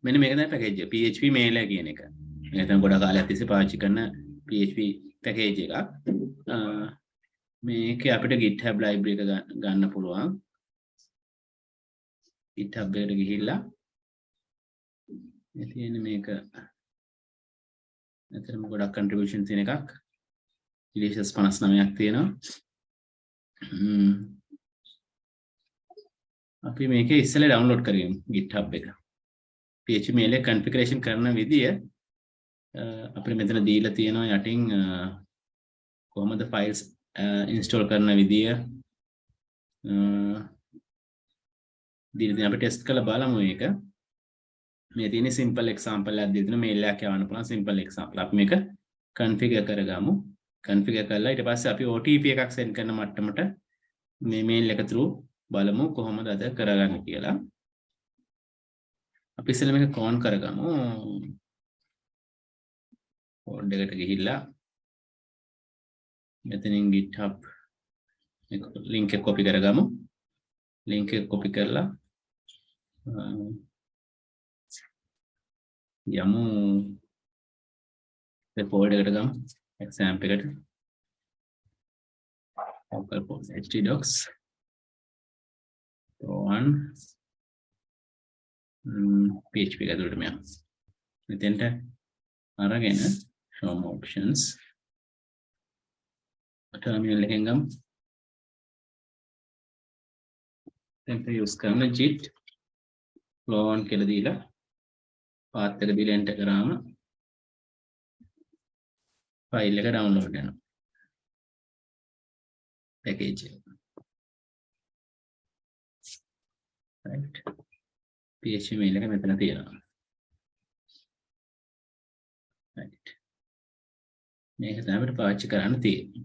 මෙන්න මේක තමයි පැකේජ් එක. PHP mail කියන එක. මේක තමයි ගොඩක් කාලයක් තිස්සේ පාවිච්චි කරන PHP පැකේජ් එකක්. මේකේ අපිට GitHub library එක ගන්න පුළුවන්. GitHub එකට ගිහිල්ලා මේ තියෙන මේක ඇත්තටම ගොඩක් contribution තියෙන එකක්. releases 59ක් තියෙනවා. අපි මේකේ ඉස්සෙල්ලා download කරගමු GitHub එක. PHP mail එක configuration කරන විදිය අපිට මෙතන දීලා තියෙනවා යටින් කොහොමද files install කරන විදිය දීලා තියෙනවා. අපි test කරලා බලමු මේක. මේ තියෙන simple example එකක් දීලා තියෙනවා mail එකක් යවන්න පුළුවන් simple example. අපි මේක configure කරගමු. configure කරලා ඊට පස්සේ අපි OTP එකක් send කරන මට්ටමට මේ mail එක through බලමු කොහොමද අද කරගන්නේ කියලා. අපි ඉස්සෙල්ලා මේක clone කරගමු. code එකට ගිහිල්ලා මෙතනින් GitHub link එක copy කරගමු. link එක copy කරලා යමු ඒ folder එකට ගමු. example එකට local post htdocs one PHP එක ඇතුළට මෙයා මෙතෙන්ට අරගෙන show more options terminal එකෙන් ගමු. දැන් use කරන git clone කියලා දීලා path එක දීලා enter කරාම file එක download වෙනවා package එක. right PHP mail එක මෙතන තියෙනවා. right මේක තමයි අපිට පාවිච්චි කරන්න තියෙන්නේ.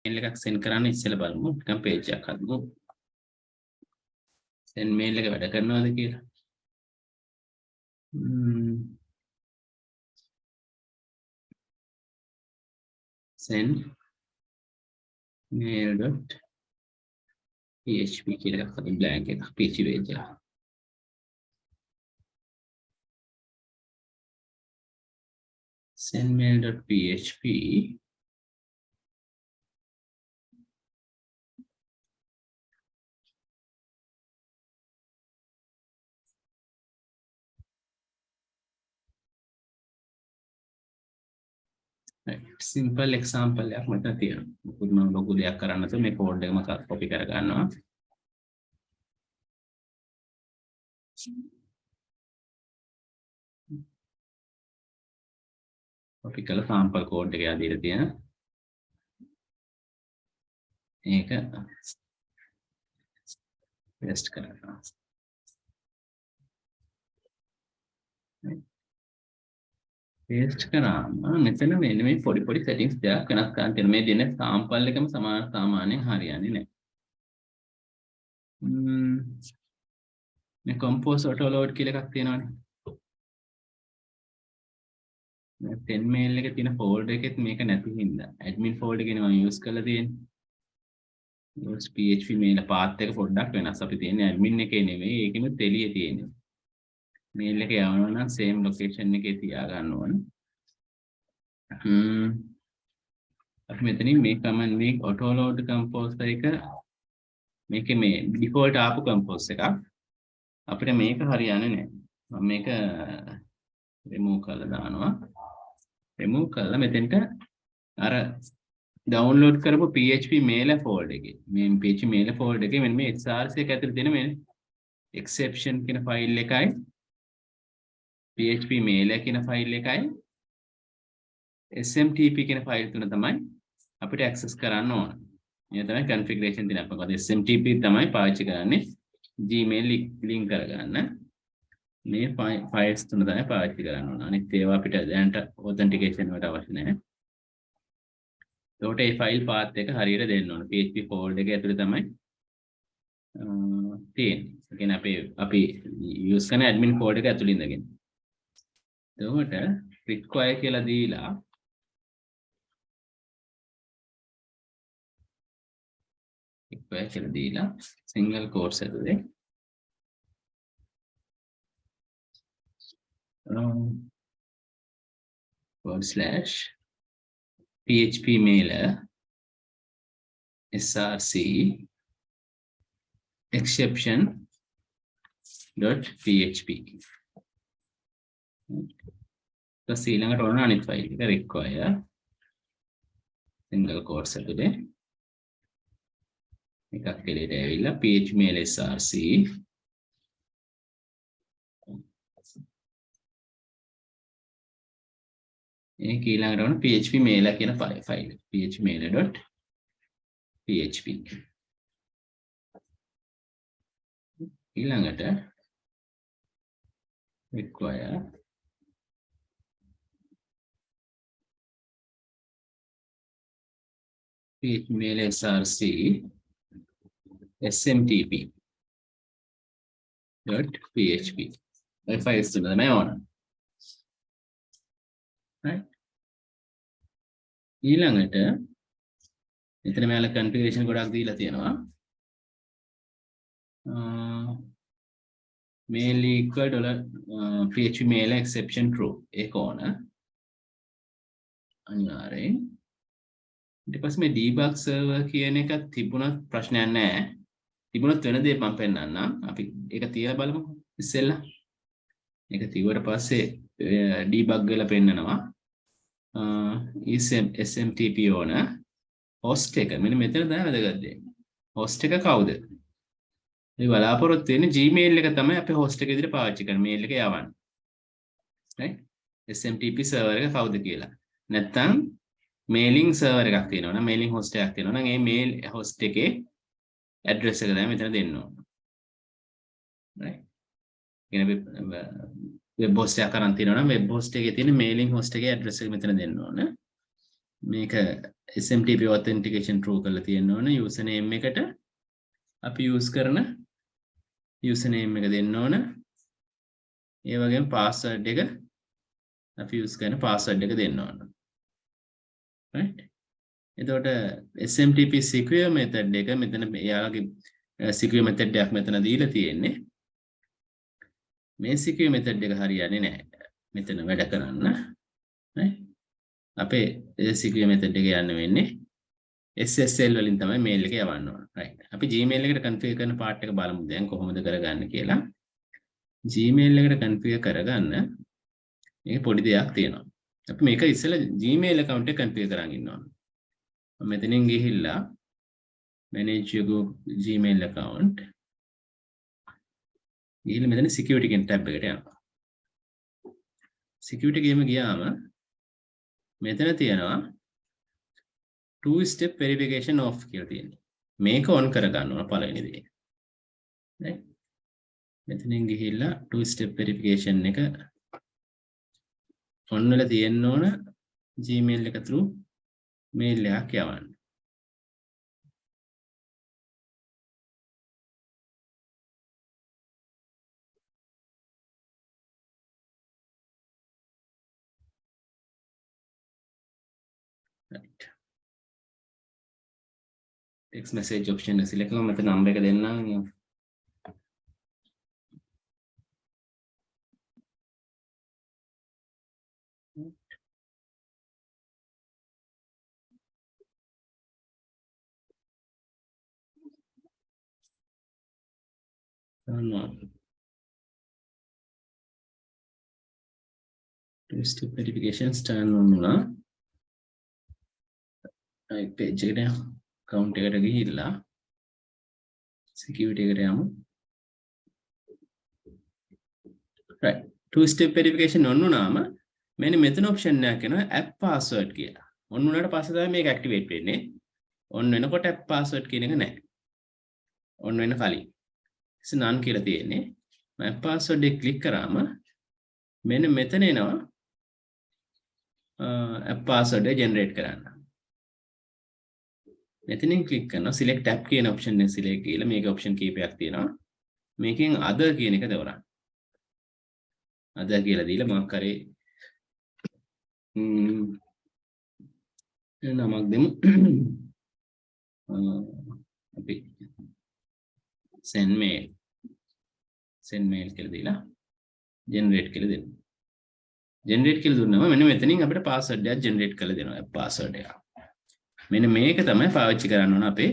mail එකක් send කරන්න ඉස්සෙල්ලා බලමු නිකන් page එකක් හදමු. send mail එක වැඩ කරනවද කියලා. send mail.php කියලා එකක් හදමු blank එක PHP page එක. send mail.php simple example එකක් මට තියෙනවා. මොකද මම ලොකු දෙයක් කරන්න නැතුව මේ කෝඩ් එකම copy කර ගන්නවා. copy කරලා sample code එක යදීලා තියෙනවා. මේක paste කරනවා. paste කරාම මෙතන මේ පොඩි settings දෙකක් වෙනස් කරන්න තියෙනවා. මේ දෙන sample එකම සාමාන්‍යයෙන් හරියන්නේ නැහැ. මේ compose auto load කියලා එකක් තියෙනවානේ. මේ 10 mail එකේ තියෙන folder එකෙත් මේක නැති හින්දා admin folder එකේ මම use කරලා තියෙන්නේ. use PHP mail path එක පොඩ්ඩක් වෙනස්. අපි තියෙන්නේ admin එකේ නෙවෙයි ඒකෙම තෙලිය තියෙන්නේ. mail එක යවනවා නම් same location එකේ තියා ගන්න ඕනේ. අපි මෙතනින් මේ command මේ auto load compose එක මේකේ මේ default ආපු compose එකක්. අපිට මේක හරියන්නේ නැහැ. මම මේක remove කරලා දානවා. remove කරලා මෙතෙන්ට අර download කරපු PHP mailer folder එකේ මේ PHP mailer folder එකේ මෙන්න මේ XRC එක ඇතුළේ තියෙන මේ exception කියන file එකයි PHP mailer කියන file එකයි SMTP කියන file තුන තමයි අපිට access කරන්න ඕන. මේ තමයි configuration තියෙන අපකට SMTP තමයි පාවිච්චි කරන්නේ Gmail link කරගන්න. මේ files තුන තමයි පාවිච්චි කරන්න ඕන. අනිත් ඒවා අපිට දැනට authentication වලට අවශ්‍ය නැහැ. ඒකට මේ file path එක හරියට දෙන්න ඕන. PHP folder එක ඇතුලේ තමයි තියෙන්නේ. ඒ කියන්නේ අපි use කරන admin folder එක ඇතුලේ ඉඳගෙන. එතකොට require කියලා දීලා single quotes ඇතුලේ /PHP mailer src exception.php. ඊට ඊළඟට ඕන අනිත් ෆයිල් එක require single quotes එකේ එකක් එළියට ඇවිල්ලා php mail src ඒක ඊළඟට ඕන php mailer කියන ෆයිල් php mailer.php ඊළඟට require php mail src smtp.php ඔය ෆයිල්ස් තුන තමයි ඕන. right ඊළඟට මෙතන මෙයාලා configuration ගොඩක් දීලා තියෙනවා. mail equal $php mailer exception true ඒක ඕන. අනිවාර්යෙන් ඊට පස්සේ මේ debug server කියන එක තිබුණත් ප්‍රශ්නයක් නැහැ. තිබුණොත් වෙන දේ මම පෙන්නන්නම්. අපි ඒක තියලා බලමු ඉස්සෙල්ලා. ඒක තියුවට පස්සේ debug කරලා පෙන්නනවා. smtp ඕන host එක. මෙන්න මෙතන තමයි වැදගත් දේ. host එක කවුද? මේ බලාපොරොත්තු වෙන්නේ Gmail එක තමයි අපි host එක විදිහට පාවිච්චි කරන mail එක යවන්න. right? smtp server එක කවුද කියලා. නැත්තම් mailing server එකක් තියෙනවා නම් mailing host එකක් තියෙනවා නම් ඒ mail host එකේ address එක තමයි මෙතන දෙන්න ඕන. right? කියන web host එකක් කරන් තියෙනවා නම් web host එකේ තියෙන mailing host එකේ address එක මෙතන දෙන්න ඕන. මේක smtp authentication true කරලා තියෙන්න ඕන. username එකට අපි use කරන username එක දෙන්න ඕන. ඒ වගේම password එක අපි use කරන password එක දෙන්න ඕන. right එතකොට smtp secure method එක මෙතන එයාලගේ secure method එකක් මෙතන දීලා තියෙන්නේ. මේ secure method එක හරියන්නේ නැහැ මෙතන වැඩ කරන්න. right අපේ secure method එක යන්න වෙන්නේ SSL වලින් තමයි mail එක යවන්න ඕන. right අපි Gmail එකට configure කරන part එක බලමු දැන් කොහොමද කරගන්න කියලා. Gmail එකට configure කරගන්න මේක පොඩි දෙයක් තියෙනවා. අපි මේක ඉස්සෙල්ලා Gmail account එක configure කරන් ඉන්නවා. මම මෙතනින් ගිහිල්ලා manage your Gmail account. ගිහිල්ලා මෙතන security කියන tab එකට යනවා. security ගේම ගියාම මෙතන තියෙනවා two step verification off කියලා තියෙනවා. මේක on කරගන්න ඕන පළවෙනි දේ. right මෙතනින් ගිහිල්ලා two step verification එක on වෙලා තියෙන්න ඕන Gmail එක through mail එකක් යවන්න. right text message option එක select කරලා මෙතන number එක දෙන්නම්. two step verifications turn on වුණා. right page එකට account එකට ගිහිල්ලා security එකට යමු. right two step verification on වුණාම මෙන්න මෙතන option එකක් එනවා app password කියලා. on වුණාට පස්සේ තමයි මේක activate වෙන්නේ. on වෙනකොට app password කියන එක නැහැ. on වෙන කලින් none කියලා තියෙන්නේ. app password එක click කරාම මෙන්න මෙතන එනවා app password එක generate කරන්න. මෙතනින් click කරනවා select app කියන option එක select කරලා මේක option කීපයක් තියෙනවා. මේකෙන් other කියන එක දවරන්න. other කියලා දීලා මොකක් කරේ නමක් දෙමු. අපි send mail කියලා දීලා generate කියලා දෙමු. ජෙනරේට් කියලා දුන්නම මෙන්න මෙතනින් අපිට පාස්වර්ඩ් එකක් ජෙනරේට් කරලා දෙනවා පාස්වර්ඩ් එක. මෙන්න මේක තමයි පාවිච්චි කරන්න ඕන අපේ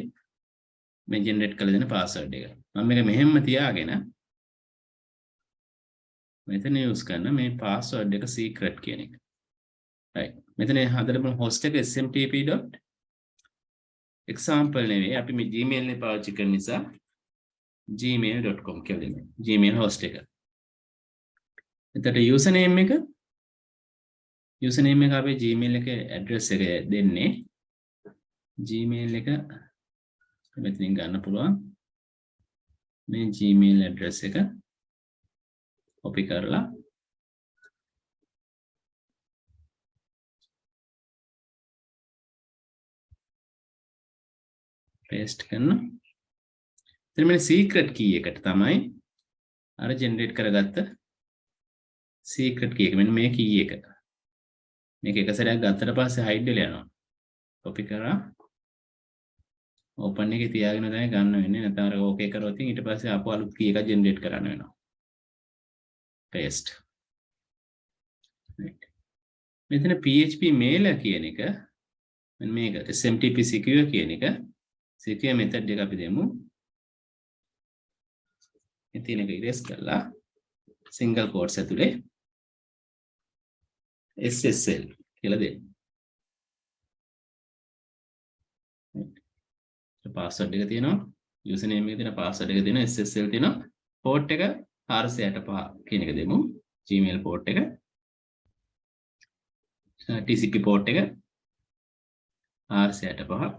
මේ ජෙනරේට් කරලා දෙන පාස්වර්ඩ් එක. මම මේක මෙහෙම තියාගෙන මෙතන යූස් කරන මේ පාස්වර්ඩ් එක සීක්‍රට් කියන එක. right. මෙතන හදලා බලමු host එක smtp.example නෙවෙයි අපි මේ Gmail එක පාවිච්චි කරන නිසා gmail.com කියලා දෙනවා. Gmail host එක. එතකොට username එක අපේ Gmail එක address එක දෙන්නේ Gmail එක මෙතනින් ගන්න පුළුවන්. මේ Gmail address එක copy කරලා paste කරනවා. ඊට මෙන්න secret key එකට තමයි අර generate කරගත්ත secret key එක. මෙන්න මේ key එක. මේක එක සැරයක් ගත්තට පස්සේ hide වෙලා යනවා. copy කරා open එකේ තියාගෙන තමයි ගන්න වෙන්නේ. නැත්නම් අර okay කරොත් ඊට පස්සේ ආපහු අලුත් key එකක් generate කරන්න වෙනවා. paste. right. මෙතන PHP mailer කියන එක මෙන්න මේක SMTP secure කියන එක secure method එක අපි දෙමු. ඉතින් එක erase කරලා single quotes ඇතුලේ SSL කියලා දෙන්න. password එක තියෙනවා, username එක තියෙනවා, password එක තියෙනවා, SSL තියෙනවා, port එක 465 කියන එක දෙමු. Gmail port එක TCP port එක 465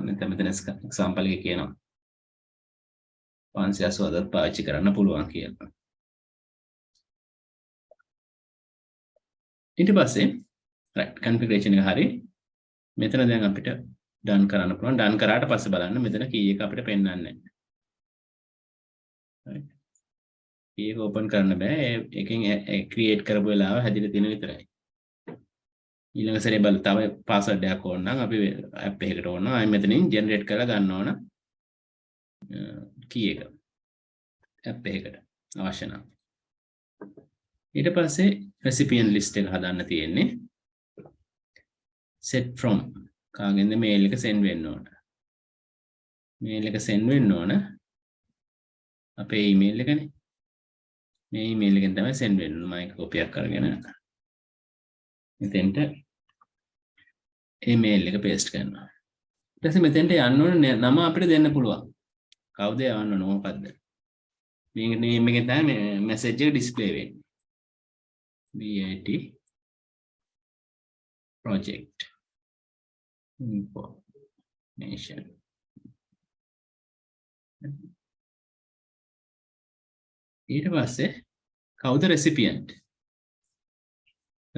මෙතන example එක කියනවා 580ක් පාවිච්චි කරන්න පුළුවන් කියලා. ඊට පස්සේ right configuration එක හරි මෙතන දැන් අපිට done කරන්න පුළුවන්. done කරාට පස්සේ බලන්න මෙතන key එක අපිට පෙන්වන්නේ නැහැ. right key එක open කරන්න බෑ. ඒකෙන් create කරපු වෙලාව හැදිලා තියෙන විතරයි. ඊළඟ සැරේ බලන්න තව password එකක් ඕන නම් අපි app එකකට ඕන නම් ආයෙ මෙතනින් generate කරලා ගන්න ඕන key එක app එකකට අවශ්‍ය නම්. ඊට පස්සේ recipient list එක හදන්න තියෙන්නේ. set from කාගෙන්ද mail එක send වෙන්න ඕන. mail එක send වෙන්න ඕන අපේ email එකනේ. මේ email එකෙන් තමයි send වෙන්න ඕන. මම ඒක copy එකක් කරගෙන මෙතෙන්ට email එක paste කරනවා. ඊට පස්සේ මෙතෙන්ට යන්න ඕන නම අපිට දෙන්න පුළුවන්. කවුද යවන්න ඕන මොකද්ද? මේ name එකෙන් තමයි message එක display වෙන්නේ. BAT project information. ඊට පස්සේ කවුද recipient?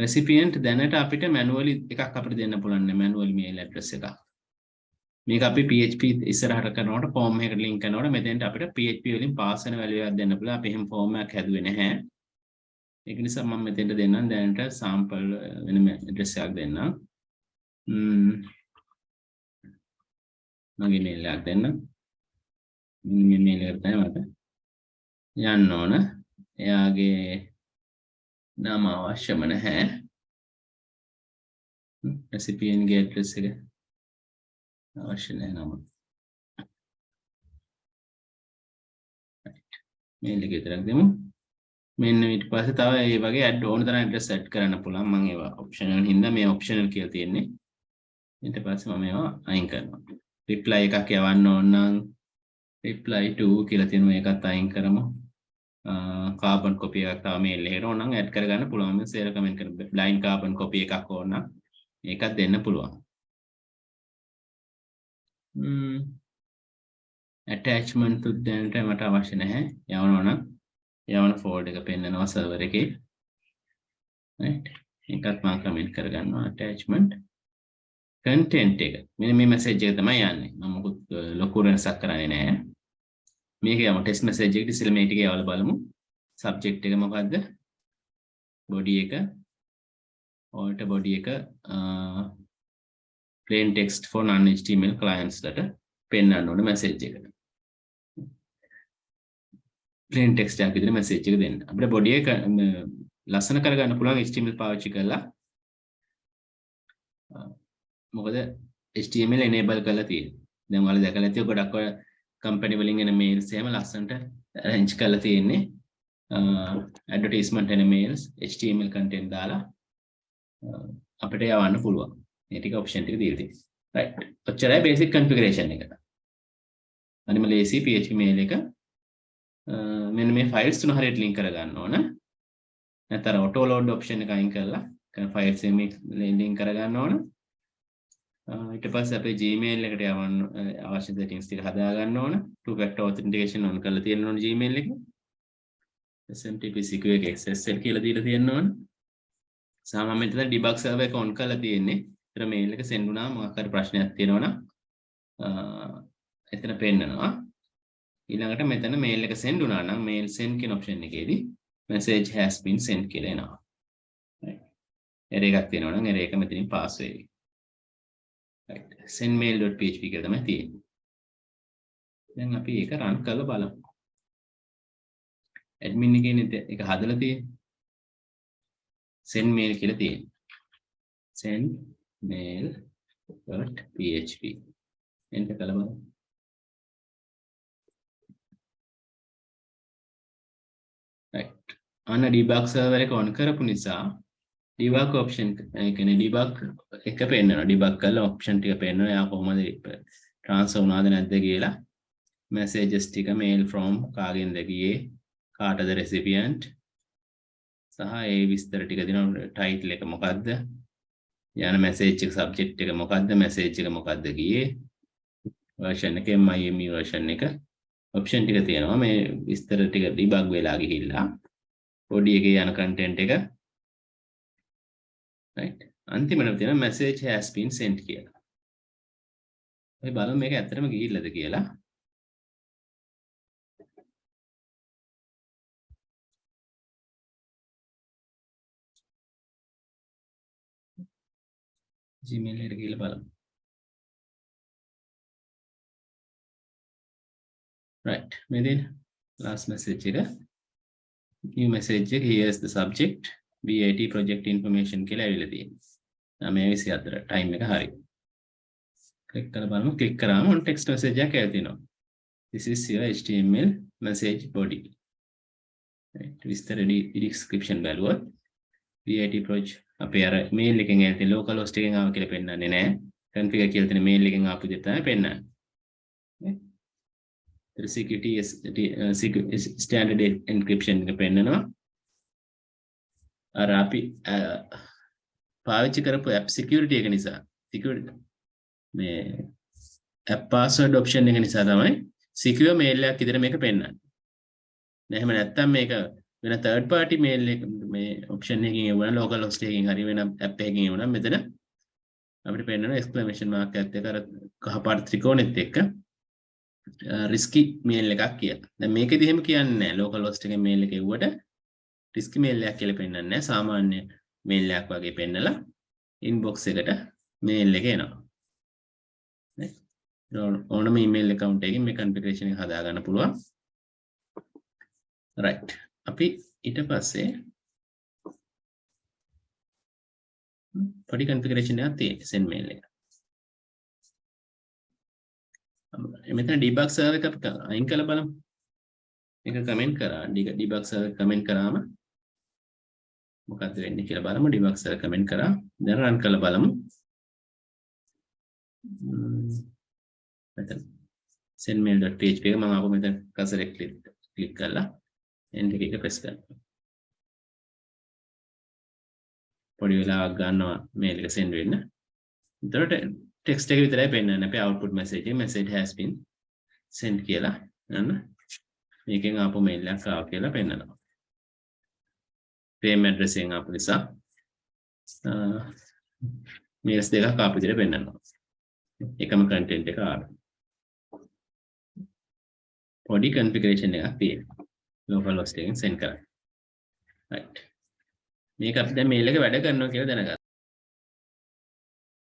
recipient දැනට අපිට manually එකක් අපිට දෙන්න පුළුවන් නේ manual mail address එකක්. මේක අපි PHP ඉස්සරහට කරනකොට form එකකට link කරනකොට මෙතෙන්ට අපිට PHP වලින් pass වෙන value එකක් දෙන්න පුළුවන්. අපි එහෙම form එකක් හැදුවේ නැහැ. ඒක නිසා මම මෙතෙන්ට දෙන්නම් දැනට sample වෙන address එකක් දෙන්නම්. මගේ mail එකක් දෙන්න. මේ mail එකට තමයි මට යන්න ඕන. එයාගේ නම අවශ්‍යම නැහැ. recipient ගේ address එක අවශ්‍ය නැහැ නම. mail එක විතරක් දෙමු. මෙන්න ඊට පස්සේ තව මේ වගේ add ඕන තරම් address add කරන්න පුළුවන්. මම ඒවා optional හින්දා මේ optional කියලා තියෙන්නේ. ඊට පස්සේ මම ඒවා අයින් කරනවා. reply එකක් යවන්න ඕන නම් reply to කියලා තියෙනවා. ඒකත් අයින් කරමු. carbon copy එකක් තව mail එකට ඕන නම් add කරගන්න පුළුවන්. මම share comment කරමු. blind carbon copy එකක් ඕන නම් ඒකත් දෙන්න පුළුවන්. attachment to දැනට මට අවශ්‍ය නැහැ. යවනවා නම් යවන folder එක පෙන්නනවා server එකේ. right ඒකත් මම comment කරගන්නවා attachment content එක. මෙන්න මේ message එක තමයි යන්නේ. මම මොකුත් ලොකු වෙනසක් කරන්නේ නැහැ. මේක යමු test message එකට ඉස්සෙල්ලා මේ ටික යවලා බලමු. subject එක මොකද්ද? body එක alter body එක plain text for non HTML clients ලට පෙන්නන්න ඕන message එක. plain text එකක් විතර message එක දෙන්න. අපිට body එක ලස්සන කරගන්න පුළුවන් HTML පාවිච්චි කරලා. මොකද HTML enable කරලා තියෙන්නේ. දැන් ඔයාලා දැකලා ඇති ගොඩක් ඔය කම්පැනි වලින් එන මේල්ස් එහෙම ලස්සනට arrange කරලා තියෙන්නේ. ඇඩ්වර්ටයිස්මන්ට් එන මේල්ස් HTML content දාලා අපිට යවන්න පුළුවන්. මේ ටික ඔප්ෂන් ටික දීලා තියෙනවා. right. ඔච්චරයි basic configuration එක. අනිම ලේසි PHP mail එක මෙන්න මේ files තුන හරියට link කරගන්න ඕන. නැත්නම් auto load option එක අයින් කරලා files එක link කරගන්න ඕන. ඊට පස්සේ අපේ Gmail එකට යවන්න අවශ්‍ය settings ටික හදා ගන්න ඕන. two factor authentication on කරලා තියෙන්න ඕන Gmail එකේ. SMTP secure SSL කියලා දීලා තියෙන්න ඕන. සාමාන්‍යයෙන් මෙතන debug server එක on කරලා තියෙන්නේ. ඒතර mail එක send වුණාම මොකක් හරි ප්‍රශ්නයක් තියෙනවා නම් එතන පෙන්නනවා. ඊළඟට මෙතන mail එක send වුණා නම් mail send කියන option එකේදී message has been sent කියලා එනවා. right. error එකක් තියෙනවා නම් error එක මෙතනින් pass වෙයි. right. sendmail.php කියලා තමයි තියෙන්නේ. දැන් අපි ඒක run කරලා බලමු. admin එකේ ඒක හදලා තියෙන්නේ. send mail කියලා තියෙන්නේ. sendmail.php enter කරලා බලමු. right. අන්න debug server එක on කරපු නිසා debug option ඒ කියන්නේ debug එක පෙන්නනවා. debug කරලා option ටික පෙන්නනවා. එයා කොහොමද transfer වුණාද නැද්ද කියලා. messages ටික mail from කාගෙන්ද ගියේ, කාටද recipient සහ ඒ විස්තර ටික දෙනවා. title එක මොකද්ද, යන message එක subject එක මොකද්ද, message එක මොකද්ද ගියේ, version එක MIME version එක option ටික තියෙනවා. මේ විස්තර ටික debug වෙලා ගිහිල්ලා body එකේ යන content එක right. අන්තිමට තියෙන message has been sent කියලා. අපි බලමු මේක ඇත්තටම ගිහිල්ලාද කියලා. Gmail එකට ගිහලා බලමු. right. මේ දෙන last message එක new message එක here is the subject VAT project information කියලා ඇවිල්ලා තියෙනවා. මේ 24 time එක හරි. click කරලා බලමු. click කරාම on text message එකක් ඇවිත් තියෙනවා. this is your HTML message body. right. විස්තර description බලුවොත් VAT project අපේ අර mail එකෙන් ඇවිත් local host එකෙන් ආව කියලා පෙන්නන්නේ නැහැ. configure කියලා තියෙන mail එකෙන් ආපු දේ තමයි පෙන්නන්නේ. security standard encryption එක පෙන්නනවා. අර අපි පාවිච්චි කරපු app security එක නිසා security මේ app password option එක නිසා තමයි secure mail එකක් විතර මේක පෙන්නන්නේ. එහෙම නැත්නම් මේක වෙන third party mail එක මේ option එකකින් එවුවා local host එකකින් හරි වෙන app එකකින් එවුවා මෙතන අපිට පෙන්නන exclamation mark එකත් එක්ක අර කහපාට ත්‍රිකෝණෙත් එක්ක risky mail එකක් කියලා. දැන් මේකෙදි එහෙම කියන්නේ නැහැ. local host එකේ mail එක එවුවට risky mail එකක් කියලා පෙන්නන්නේ නැහැ. සාමාන්‍ය mail එකක් වගේ පෙන්නලා inbox එකට mail එක එනවා. නේ? ඕනම email account එකකින් මේ configuration එක හදා ගන්න පුළුවන්. right. අපි ඊට පස්සේ පොඩි configuration එකක් තියෙනවා send mail එක. මෙතන debug server එක අයින් කරලා බලමු. මේක කමෙන්ට් කරා. debug server කමෙන්ට් කරාම මොකක්ද වෙන්නේ කියලා බලමු. debug server කමෙන්ට් කරා. දැන් run කරලා බලමු. මෙතන sendmail.php එක මම ආපහු මෙතන cursor එක click කරලා enter එක press කරනවා. පොඩි වෙලාවක් ගන්නවා mail එක send වෙන්න. එතකොට text එක විතරයි පෙන්නන්නේ. අපේ output message එක message has been sent කියලා නන්න මේකෙන් ආපු mail එකක් ආවා කියලා පෙන්නනවා. payment address එකෙන් ආපු නිසා mails දෙකක් ආපු විදිහට පෙන්නනවා. එකම content එක ආවා. පොඩි configuration එකක් තියෙනවා. local host එකෙන් send කරා. right. මේක අපි දැන් mail එක වැඩ කරනවා කියලා දැනගත්තා.